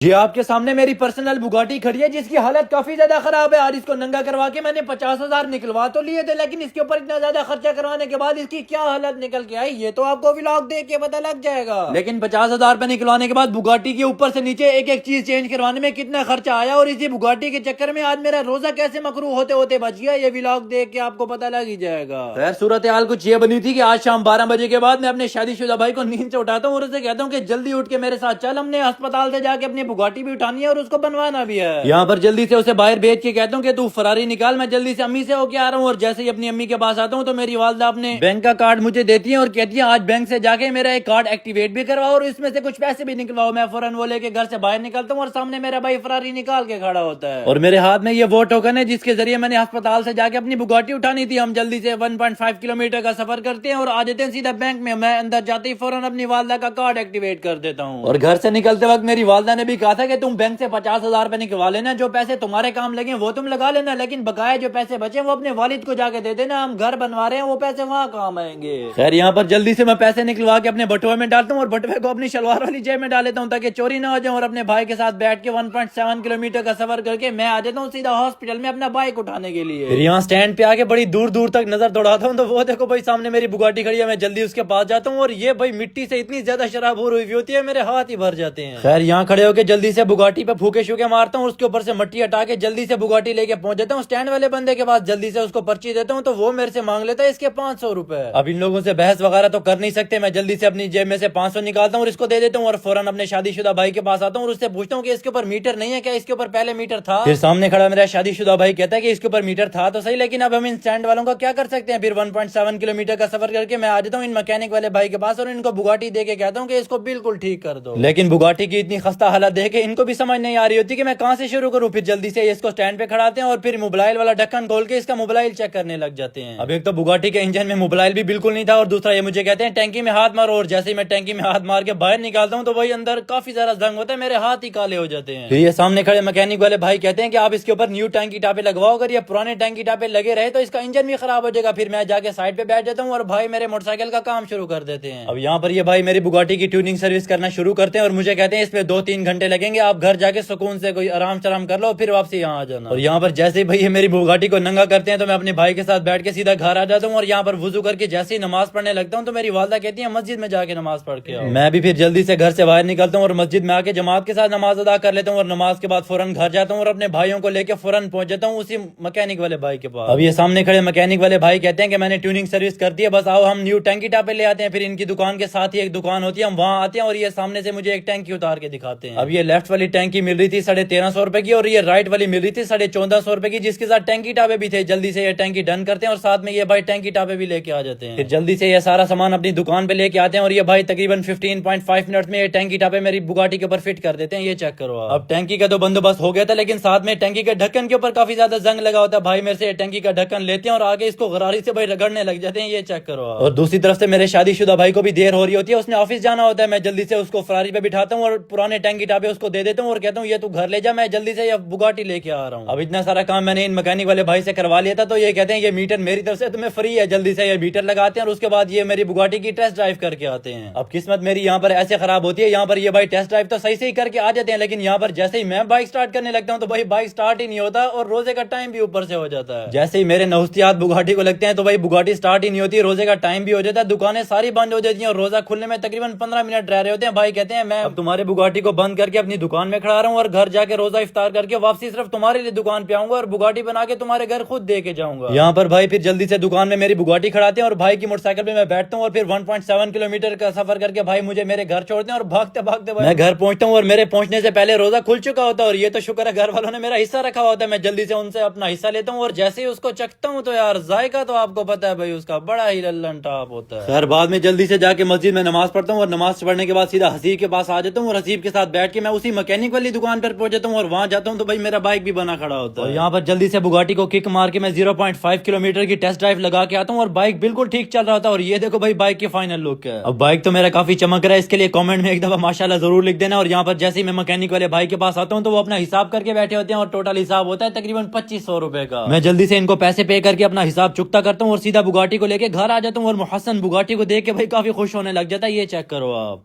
जी आपके सामने मेरी पर्सनल बुगाटी खड़ी है जिसकी हालत काफी ज्यादा खराब है। आज इसको नंगा करवा के मैंने 50,000 निकलवा तो लिए थे, लेकिन इसके ऊपर इतना ज्यादा खर्चा करवाने के बाद इसकी क्या हालत निकल के आई ये तो आपको व्लॉग देख के पता लग जाएगा। लेकिन 50,000 रुपए निकलवाने के बाद बुगाटी के ऊपर से नीचे एक एक चीज चेंज करवाने में कितना खर्चा आया और इसी बुगाटी के चक्कर में आज मेरा रोजा कैसे मकरू होते होते बच गया, ये व्लॉग देख के आपको पता लग ही जाएगा। खैर सूरत हाल कुछ ये बनी थी कि आज शाम 12 बजे के बाद मैं अपने शादीशुदा भाई को नींद से उठाता हूँ और उसे कहता हूँ कि जल्दी उठ के मेरे साथ चल, हमने अस्पताल से जाके अपनी बुगाटी भी उठानी है और उसको बनवाना भी है। यहाँ पर जल्दी से उसे बाहर भेज के कहता हूँ कि तू फरारी निकाल, मैं जल्दी से अम्मी से होके आ रहा हूँ। और जैसे ही अपनी अम्मी के पास आता हूँ तो मेरी वालदा अपने बैंक का कार्ड मुझे देती है और कहती है आज बैंक से जाके मेरा एक कार्ड एक्टिवेट भी करवाओ और इसमें से कुछ पैसे भी निकलवाओ। मैं फौरन वो लेके घर से बाहर निकलता हूँ और सामने मेरा भाई फरारी निकाल के खड़ा होता है और मेरे हाथ में ये वो टोकन है जिसके जरिए मैंने अस्पताल से जाके अपनी बुगाटी उठानी थी। हम जल्दी से 1.5 किलोमीटर का सफर करते हैं और आ जाते हैं सीधा बैंक में। मैं अंदर जाते ही फौरन अपनी वालदा का कार्ड एक्टिवेट कर देता हूँ और घर से निकलते वक्त मेरी वालदा ने भी कहा था कि तुम बैंक से 50,000 रुपए निकलवा लेना, जो पैसे तुम्हारे काम लगे वो तुम लगा लेना, लेकिन बकाया जो पैसे बचे वो अपने वालिद को जाके दे देना, हम घर बनवा रहे हैं वो पैसे वहाँ काम आएंगे। खैर यहाँ पर जल्दी से मैं पैसे निकलवा के अपने बटुए में डालता हूँ और बटुए को अपनी शलवार वाली जेब में डाल लेता हूँ ताकि चोरी ना हो जाए और अपने भाई के साथ बैठ के 1.7 किलोमीटर का सफर करके मैं आ जाता हूँ सीधा हॉस्पिटल में अपना बाइक उठाने के लिए। फिर यहाँ स्टैंड पे आके बड़ी दूर दूर तक नजर दौड़ाता हूँ तो वो देखो भाई सामने मेरी बुगाटी खड़ी है। मैं जल्दी उसके पास जाता हूँ और ये भाई मिट्टी से इतनी ज्यादा शराब हुई होती है मेरे हाथ ही भर जाते हैं। खैर यहाँ खड़े होकर जल्दी से बुगाटी पे फूके शूके मारता हूँ, उसके ऊपर से मट्टी हटा के जल्दी से बुगाटी लेके पहुंच जाता हूँ स्टैंड वाले बंदे के पास। जल्दी से उसको पर्ची देता हूँ तो वो मेरे से मांग लेता है इसके 500 रुपए। अब इन लोगों से बहस वगैरह तो कर नहीं सकते, मैं जल्दी से अपनी जेब में से 500 निकालता हूँ और इसको दे देता हूँ और फौरन अपने शादीशुदा भाई के पास आता हूँ और उससे पूछता हूँ कि इसके ऊपर मीटर नहीं है क्या, इसके ऊपर पहले मीटर था। फिर सामने खड़ा मेरा शादीशुदा भाई कहता है कि इसके ऊपर मीटर था तो सही, लेकिन अब हम इन स्टैंड वालों का क्या कर सकते हैं। फिर 1.7 किलोमीटर का सफर करके मैं आ जाता हूँ इन मैकेनिक वाले भाई के पास और इनको बुगाटी दे के कहता हूँ कि इसको बिल्कुल ठीक कर दो। लेकिन बुगाटी की इतनी खस्ता हालत देख के इनको भी समझ नहीं आ रही होती कि मैं कहाँ से शुरू करूँ। फिर जल्दी से इसको स्टैंड पे खड़ाते हैं और फिर मोबाइल वाला ढक्कन खोल के इसका मोबाइल चेक करने लग जाते हैं। अब एक तो बुगाटी के इंजन में मोबाइल भी बिल्कुल नहीं था और दूसरा ये मुझे कहते हैं टैंकी में हाथ मारो और जैसे ही मैं टैंकी में हाथ मार के बाहर निकालता हूँ तो वही अंदर काफी सारा जंग होता है, मेरे हाथ ही काले हो जाते हैं। फिर ये सामने खड़े मैकेनिक वाले भाई कहते हैं कि आप इसके ऊपर न्यू टैंकी टापे लगवाओ, अगर ये पुराने टैंकी टापे लगे रहे तो इसका इंजन भी खराब हो जाएगा। फिर मैं जाके साइड पे बैठ जाता हूँ और भाई मेरे मोटरसाइकिल का काम शुरू कर देते हैं। अब यहाँ पर ये भाई मेरी बुगाटी की ट्यूनिंग सर्विस करना शुरू करते हैं और मुझे कहते हैं इसमें 2-3 घंटे लगेंगे, आप घर जाके सुकून से कोई आराम शराम कर लो फिर वापसी यहाँ आ जाना। और यहाँ पर जैसे ही भाई मेरी बुगाटी को नंगा करते हैं तो मैं अपने भाई के साथ बैठ के सीधा घर आ जाता हूँ और यहाँ पर वुजू करके जैसे ही नमाज पढ़ने लगता हूँ तो मेरी वालदा कहती है मस्जिद में जाके नमाज पढ़ के आओ। मैं भी फिर जल्दी से घर से बाहर निकलता हूँ और मस्जिद में आके जमात के साथ नमाज अदा कर लेता हूँ और नमाज के बाद फौरन घर जाता हूँ और अपने भाइयों को लेकर फौरन पहुंच जाता हूँ उसी मैकेनिक वाले भाई के पास। अब ये सामने खड़े मैकेनिक वाले भाई कहते हैं कि मैंने ट्यूनिंग सर्विस कर दी है, बस आओ हम न्यू टैंकी टापे ले आते हैं। फिर इनकी दुकान के साथ ही एक दुकान होती है, हम वहाँ आते हैं और ये सामने से मुझे एक टैंकी उतार के दिखाते हैं। अब ये लेफ्ट वाली टैंकी मिल रही थी 1350 रुपए की और ये राइट वाली मिल रही थी 1450 रुपए की, जिसके साथ टैंकी टापे भी थे। जल्दी से ये टैंकी डन करते हैं और साथ में ये भाई टैंकी टापे भी लेके आ जाते हैं। फिर जल्दी से ये सारा सामान अपनी दुकान पे लेके आते हैं और ये भाई तकरीबन 15.5 मिनट में ये टैंकी टापे मेरी बुगाटी के ऊपर फिट कर देते हैं। ये चेक करो। अब टैंकी का तो बंदोबस्त हो गया था, लेकिन साथ में टैंकी के ढक्कन के ऊपर काफी ज्यादा जंग लगा होता है। भाई मेरे से टैंकी का ढक्कन लेते हैं और आगे इसको गरारी से भाई रगड़ने लग जाते हैं। ये चेक करो। और दूसरी तरफ से मेरे शादीशुदा भाई को भी देर हो रही होती है, उसने ऑफिस जाना होता है। मैं जल्दी से उसको फरारी पे बिठाता हूँ और पुराने टैंकी टापे उसको दे देता हूँ और कहता हूँ ये तू घर ले जा, मैं जल्दी से ये बुगाटी लेके आ रहा हूँ। अब इतना सारा काम मैंने इन मैकेनिक वाले भाई से करवा लिया था तो ये कहते हैं ये मीटर मेरी तरफ से तुम्हें फ्री है। जल्दी से ये मीटर लगाते हैं और उसके बाद ये मेरी बुगाटी की टेस्ट ड्राइव करके आते हैं। अब किस्मत मेरी यहाँ पर ऐसे खराब होती है, यहाँ पर ये भाई टेस्ट ड्राइव तो सही से ही करके आ जाते हैं, लेकिन यहाँ पर जैसे ही मैं बाइक स्टार्ट करने लगता हूँ तो भाई बाइक स्टार्ट ही नहीं होता और रोजे का टाइम भी ऊपर से हो जाता है। जैसे ही मेरे नौस्तियात बुगाटी को लगते हैं तो भाई बुगाटी स्टार्ट ही नहीं होती, रोजे का टाइम भी हो जाता है, दुकानें सारी बंद हो जाती हैं और रोजा खुलने में तकरीबन 15 मिनट रह रहे होते हैं। भाई कहते हैं मैं अब तुम्हारी बुगाटी को बंद करके अपनी दुकान में खड़ा रहा हूँ और घर जाके रोजा इफ्तार करके वापसी सिर्फ तुम्हारे लिए दुकान पे आऊंगा और बुगाटी बना के तुम्हारे घर खुद दे के जाऊंगा। यहाँ पर भाई फिर जल्दी से दुकान में मेरी बुगाटी खड़ाते हैं और भाई की मोटरसाइकिल पे मैं बैठता हूँ और फिर 1.7 किलोमीटर का सफर करके भाई मुझे मेरे घर छोड़ते हैं और भागते भागते मैं घर पहुंचता हूँ और मेरे पहुंचने से पहले रोजा खुल चुका होता है और ये तो शुक्र है घर वालों ने मेरा हिस्सा रखा होता है। मैं जल्दी से उनसे अपना हिस्सा लेता हूँ और जैसे ही उसको चखता हूँ तो यार जायका तो आपको पता है भाई उसका बड़ा ही लल्लन टॉप होता है। खैर बाद में जल्दी से जाके मस्जिद में नमाज पढ़ता हूँ और नमाज पढ़ने के बाद सीधा हसीब के पास आ जाता हूँ और हसीब के साथ बैठ के मैं उसी मैकेनिक वाली दुकान पर पहुंच जाता हूँ और वहाँ जाता हूँ तो भाई मेरा बाइक भी बना खड़ा होता है। और यहाँ पर जल्दी से बुगाटी को किक मार के मैं 0.5 किलोमीटर की टेस्ट ड्राइव लगा के आता हूँ और बाइक बिल्कुल ठीक चल रहा था। और ये देखो भाई बाइक की फाइनल लुक है। अब बाइक तो मेरा काफी चमक रहा है, इसके लिए कमेंट में एक दफा माशाल्लाह जरूर लिख देना। और यहाँ पर जैसे ही मैं मैकेनिक वाले भाई के पास आता हूँ तो वो अपना हिसाब करके बैठे होते हैं और टोटल हिसाब होता है तकरीबन 2500 रुपए का। मैं जल्दी से इनको पैसे पे करके अपना हिसाब चुकता करता हूँ और सीधा बुगाटी को लेके घर आ जाता हूँ और मुहस्सन बुगाटी को देख के भाई काफी खुश होने लग जाता है। ये चेक करो आप।